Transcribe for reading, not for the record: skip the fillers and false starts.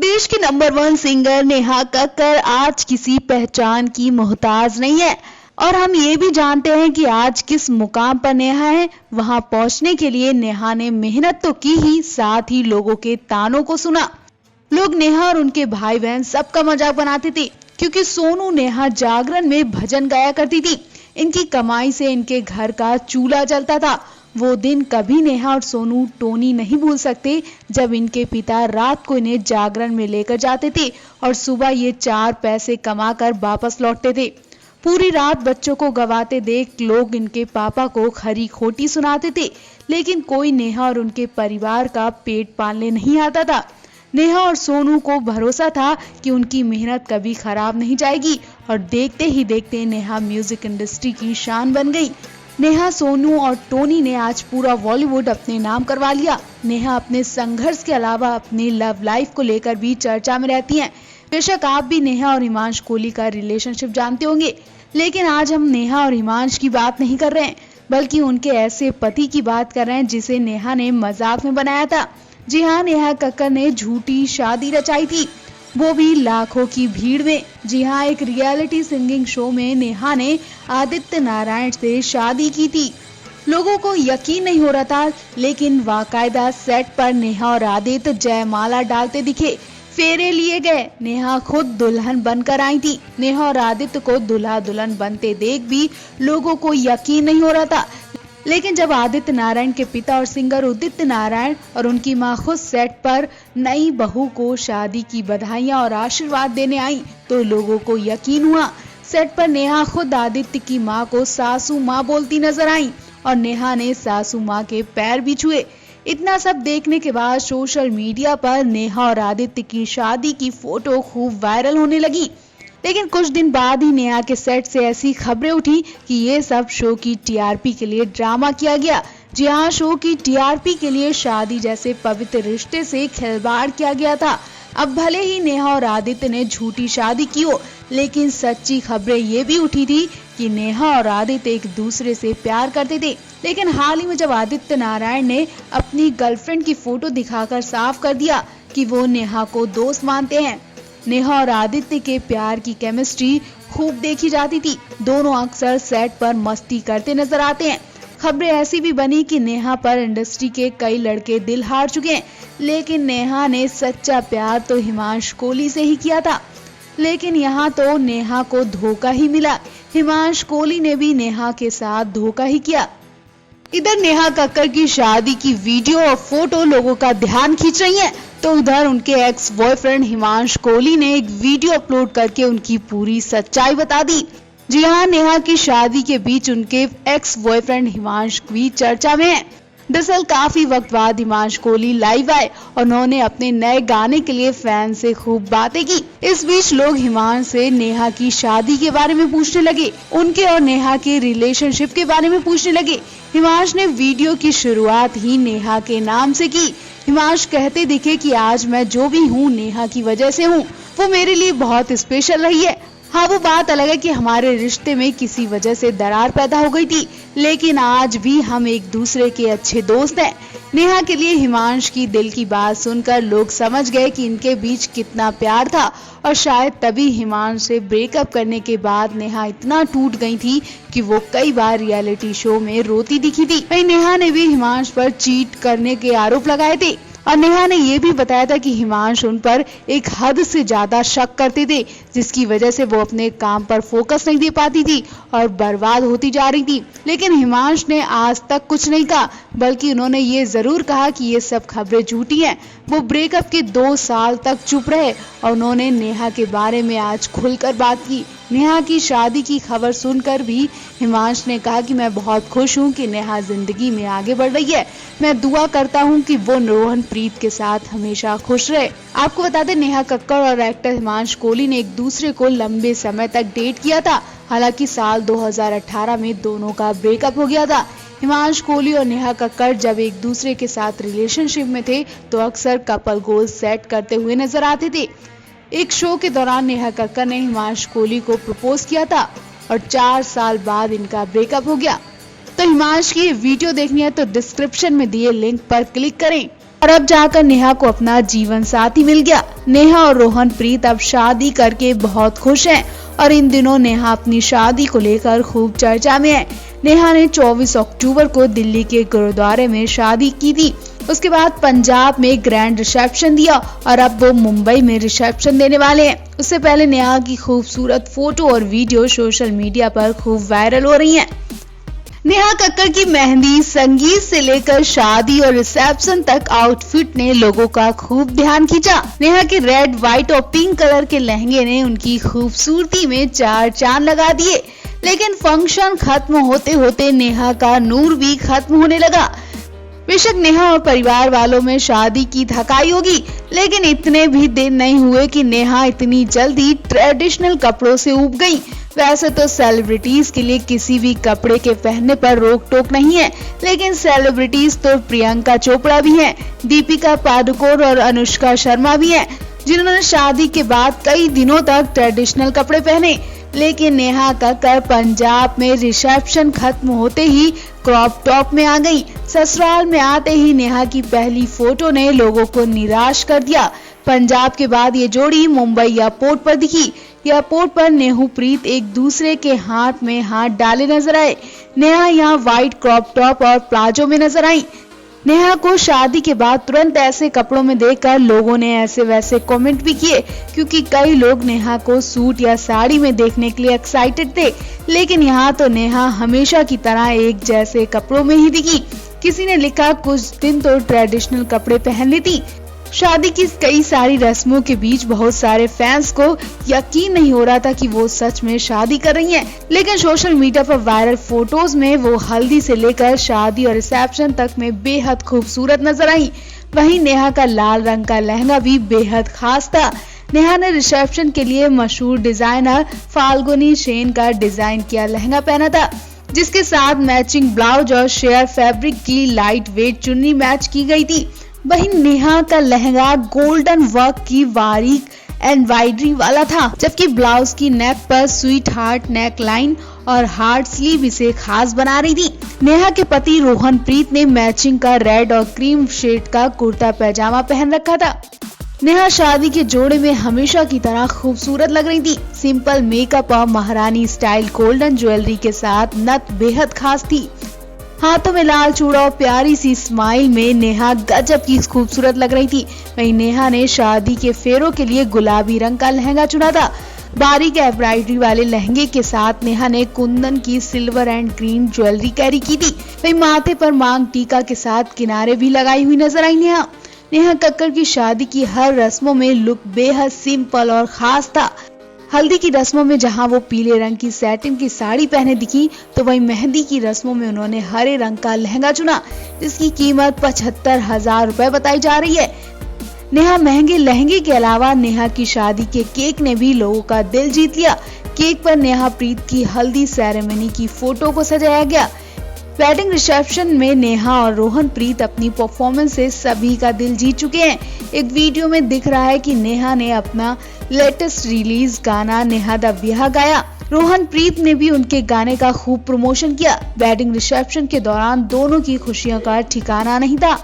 देश की number 1 singer Neha Kakkar आज किसी पहचान की मोहताज नहीं है और हम ये भी जानते हैं कि आज किस मुकाम पर नेहा है। वहां पहुंचने के लिए नेहा ने मेहनत तो की ही, साथ ही लोगों के तानों को सुना। लोग नेहा और उनके भाई बहन सबका मजाक बनाते थे क्योंकि सोनू नेहा जागरण में भजन गाया करती थी। इनकी कमाई से इनके घर का चूल्हा जलता था। वो दिन कभी नेहा और सोनू टोनी नहीं भूल सकते जब इनके पिता रात को इन्हें जागरण में लेकर जाते थे और सुबह ये 4 पैसे कमाकर वापस लौटते थे। पूरी रात बच्चों को गवाते देख लोग इनके पापा को खरी खोटी सुनाते थे, लेकिन कोई नेहा और उनके परिवार का पेट पालने नहीं आता था। नेहा और सोनू को भरोसा था कि उनकी मेहनत कभी खराब नहीं जाएगी और देखते ही देखते नेहा म्यूजिक इंडस्ट्री की शान बन गई। नेहा, सोनू और टोनी ने आज पूरा बॉलीवुड अपने नाम करवा लिया। नेहा अपने संघर्ष के अलावा अपनी लव लाइफ को लेकर भी चर्चा में रहती हैं। बेशक आप भी नेहा और हिमांश कोहली का रिलेशनशिप जानते होंगे, लेकिन आज हम नेहा और हिमांश की बात नहीं कर रहे हैं, बल्कि उनके ऐसे पति की बात कर रहे हैं जिसे नेहा ने मजाक में बनाया था। जी हाँ, नेहा कक्कड़ ने झूठी शादी रचाई थी, वो भी लाखों की भीड़ में। जी हाँ, एक रियलिटी सिंगिंग शो में नेहा ने आदित्य नारायण से शादी की थी। लोगों को यकीन नहीं हो रहा था, लेकिन बाकायदा सेट पर नेहा और आदित्य जयमाला डालते दिखे, फेरे लिए गए। नेहा खुद दुल्हन बनकर आई थी। नेहा और आदित्य को दूल्हा दुल्हन बनते देख भी लोगों को यकीन नहीं हो रहा था, लेकिन जब आदित्य नारायण के पिता और सिंगर उदित नारायण और उनकी मां खुद सेट पर नई बहू को शादी की बधाइयां और आशीर्वाद देने आई तो लोगों को यकीन हुआ। सेट पर नेहा खुद आदित्य की मां को सासू मां बोलती नजर आई और नेहा ने सासू मां के पैर भी छुए। इतना सब देखने के बाद सोशल मीडिया पर नेहा और आदित्य की शादी की फोटो खूब वायरल होने लगी, लेकिन कुछ दिन बाद ही नेहा के सेट से ऐसी खबरें उठी कि ये सब शो की टीआरपी के लिए ड्रामा किया गया। जी हाँ, शो की टीआरपी के लिए शादी जैसे पवित्र रिश्ते से खिलवाड़ किया गया था। अब भले ही नेहा और आदित्य ने झूठी शादी की हो, लेकिन सच्ची खबरें ये भी उठी थी कि नेहा और आदित्य एक दूसरे से प्यार करते थे। लेकिन हाल ही में जब आदित्य नारायण ने अपनी गर्लफ्रेंड की फोटो दिखाकर साफ कर दिया कि वो नेहा को दोस्त मानते हैं। नेहा और आदित्य के प्यार की केमिस्ट्री खूब देखी जाती थी। दोनों अक्सर सेट पर मस्ती करते नजर आते हैं। खबरें ऐसी भी बनी कि नेहा पर इंडस्ट्री के कई लड़के दिल हार चुके हैं, लेकिन नेहा ने सच्चा प्यार तो हिमांश कोहली से ही किया था। लेकिन यहाँ तो नेहा को धोखा ही मिला। हिमांश कोहली ने भी नेहा के साथ धोखा ही किया। इधर नेहा कक्कड़ की शादी की वीडियो और फोटो लोगों का ध्यान खींच रही है, तो उधर उनके एक्स बॉयफ्रेंड हिमांश कोहली ने एक वीडियो अपलोड करके उनकी पूरी सच्चाई बता दी। जी हाँ, नेहा की शादी के बीच उनके एक्स बॉयफ्रेंड हिमांश भी चर्चा में है। दरअसल काफी वक्त बाद हिमांश कोहली लाइव आए और उन्होंने अपने नए गाने के लिए फैन से खूब बातें की। इस बीच लोग हिमांश से नेहा की शादी के बारे में पूछने लगे, उनके और नेहा के रिलेशनशिप के बारे में पूछने लगे। हिमांश ने वीडियो की शुरुआत ही नेहा के नाम से की। हिमांश कहते दिखे कि आज मैं जो भी हूँ नेहा की वजह से हूँ, वो मेरे लिए बहुत स्पेशल रही है। हाँ, वो बात अलग है कि हमारे रिश्ते में किसी वजह से दरार पैदा हो गई थी, लेकिन आज भी हम एक दूसरे के अच्छे दोस्त हैं। नेहा के लिए हिमांश की दिल की बात सुनकर लोग समझ गए कि इनके बीच कितना प्यार था और शायद तभी हिमांश से ब्रेकअप करने के बाद नेहा इतना टूट गई थी कि वो कई बार रियलिटी शो में रोती दिखी थी। वहीं नेहा ने भी हिमांश पर चीट करने के आरोप लगाए थे और नेहा ने ये भी बताया था कि हिमांश उन पर एक हद से ज्यादा शक करते थे, जिसकी वजह से वो अपने काम पर फोकस नहीं दे पाती थी और बर्बाद होती जा रही थी। लेकिन हिमांश ने आज तक कुछ नहीं कहा, बल्कि उन्होंने ये जरूर कहा कि ये सब खबरें झूठी हैं। वो ब्रेकअप के 2 साल तक चुप रहे और उन्होंने नेहा के बारे में आज खुलकर बात की। नेहा की शादी की खबर सुनकर भी हिमांश ने कहा कि मैं बहुत खुश हूँ कि नेहा जिंदगी में आगे बढ़ रही है। मैं दुआ करता हूँ कि वो रोहन प्रीत के साथ हमेशा खुश रहे। आपको बता दें, नेहा कक्कड़ और एक्टर हिमांश कोहली ने एक दूसरे को लंबे समय तक डेट किया था। हालांकि साल 2018 में दोनों का ब्रेकअप हो गया था। हिमांश कोहली और नेहा कक्कड़ जब एक दूसरे के साथ रिलेशनशिप में थे तो अक्सर कपल गोल्स सेट करते हुए नजर आते थे। एक शो के दौरान नेहा कक्कड़ ने हिमांश कोहली को प्रपोज किया था और 4 साल बाद इनका ब्रेकअप हो गया। तो हिमांश की वीडियो देखनी है तो डिस्क्रिप्शन में दिए लिंक पर क्लिक करें। और अब जाकर नेहा को अपना जीवन साथी मिल गया। नेहा और रोहनप्रीत अब शादी करके बहुत खुश हैं और इन दिनों नेहा अपनी शादी को लेकर खूब चर्चा में है। नेहा ने 24 अक्टूबर को दिल्ली के गुरुद्वारे में शादी की थी। उसके बाद पंजाब में ग्रैंड रिसेप्शन दिया और अब वो मुंबई में रिसेप्शन देने वाले हैं। उससे पहले नेहा की खूबसूरत फोटो और वीडियो सोशल मीडिया पर खूब वायरल हो रही हैं। नेहा कक्कड़ की मेहंदी, संगीत से लेकर शादी और रिसेप्शन तक आउटफिट ने लोगों का खूब ध्यान खींचा। नेहा के रेड, व्हाइट और पिंक कलर के लहंगे ने उनकी खूबसूरती में चार चांद लगा दिए। लेकिन फंक्शन खत्म होते होते नेहा का नूर भी खत्म होने लगा। बेशक नेहा और परिवार वालों में शादी की थकाई होगी, लेकिन इतने भी दिन नहीं हुए कि नेहा इतनी जल्दी ट्रेडिशनल कपड़ों से ऊब गई। वैसे तो सेलिब्रिटीज के लिए किसी भी कपड़े के पहनने पर रोक टोक नहीं है, लेकिन सेलिब्रिटीज तो प्रियंका चोपड़ा भी हैं, दीपिका पादुकोण और अनुष्का शर्मा भी हैं, जिन्होंने शादी के बाद कई दिनों तक ट्रेडिशनल कपड़े पहने। लेकिन नेहा कक्कड़ पंजाब में रिसेप्शन खत्म होते ही क्रॉप टॉप में आ गई। ससुराल में आते ही नेहा की पहली फोटो ने लोगों को निराश कर दिया। पंजाब के बाद ये जोड़ी मुंबई एयरपोर्ट पर दिखी। एयरपोर्ट पर नेहूप्रीत एक दूसरे के हाथ में हाथ डाले नजर आए। नेहा यहाँ व्हाइट क्रॉप टॉप और प्लाजो में नजर आई। नेहा को शादी के बाद तुरंत ऐसे कपड़ों में देखकर लोगों ने ऐसे वैसे कमेंट भी किए, क्योंकि कई लोग नेहा को सूट या साड़ी में देखने के लिए एक्साइटेड थे। लेकिन यहाँ तो नेहा हमेशा की तरह एक जैसे कपड़ों में ही दिखी। किसी ने लिखा, कुछ दिन तो ट्रेडिशनल कपड़े पहन ली थी। शादी की कई सारी रस्मों के बीच बहुत सारे फैंस को यकीन नहीं हो रहा था कि वो सच में शादी कर रही हैं। लेकिन सोशल मीडिया पर वायरल फोटोज में वो हल्दी से लेकर शादी और रिसेप्शन तक में बेहद खूबसूरत नजर आई। वहीं नेहा का लाल रंग का लहंगा भी बेहद खास था। नेहा ने रिसेप्शन के लिए मशहूर डिजाइनर फाल्गुनी सेन का डिजाइन किया लहंगा पहना था, जिसके साथ मैचिंग ब्लाउज और शेयर फैब्रिक की लाइट वेट चुन्नी मैच की गई थी। वहीं नेहा का लहंगा गोल्डन वर्क की बारीक एम्ब्रॉयडरी वाला था, जबकि ब्लाउज की नेक पर स्वीट हार्ट नेक लाइन और हार्ट स्लीव इसे खास बना रही थी। नेहा के पति रोहनप्रीत ने मैचिंग का रेड और क्रीम शेड का कुर्ता पैजामा पहन रखा था। नेहा शादी के जोड़े में हमेशा की तरह खूबसूरत लग रही थी। सिंपल मेकअप और महारानी स्टाइल गोल्डन ज्वेलरी के साथ नथ बेहद खास थी। हाथों में लाल चूड़ा और प्यारी सी स्माइल में नेहा गजब की खूबसूरत लग रही थी। वहीं नेहा ने शादी के फेरों के लिए गुलाबी रंग का लहंगा चुना था। बारीक एम्ब्रॉयडरी वाले लहंगे के साथ नेहा ने कुंदन की silver and green jewellery carry की थी। वहीं माथे पर मांग टीका के साथ किनारे भी लगाई हुई नजर आई नेहा। नेहा कक्कड़ की शादी की हर रस्मों में लुक बेहद सिंपल और खास था। हल्दी की रस्मों में जहां वो पीले रंग की सैटिन की साड़ी पहने दिखी, तो वहीं मेहंदी की रस्मों में उन्होंने हरे रंग का लहंगा चुना, जिसकी कीमत 75,000 रुपए बताई जा रही है। नेहा महंगे लहंगे के अलावा नेहा की शादी के केक ने भी लोगों का दिल जीत लिया। केक पर नेहा प्रीत की हल्दी सेरेमनी की फोटो को सजाया गया। वेडिंग रिसेप्शन में नेहा और रोहनप्रीत अपनी परफॉर्मेंस से सभी का दिल जीत चुके हैं। एक वीडियो में दिख रहा है कि नेहा ने अपना लेटेस्ट रिलीज गाना नेहा दा ब्याह गाया। रोहनप्रीत ने भी उनके गाने का खूब प्रमोशन किया। वेडिंग रिसेप्शन के दौरान दोनों की खुशियों का ठिकाना नहीं था।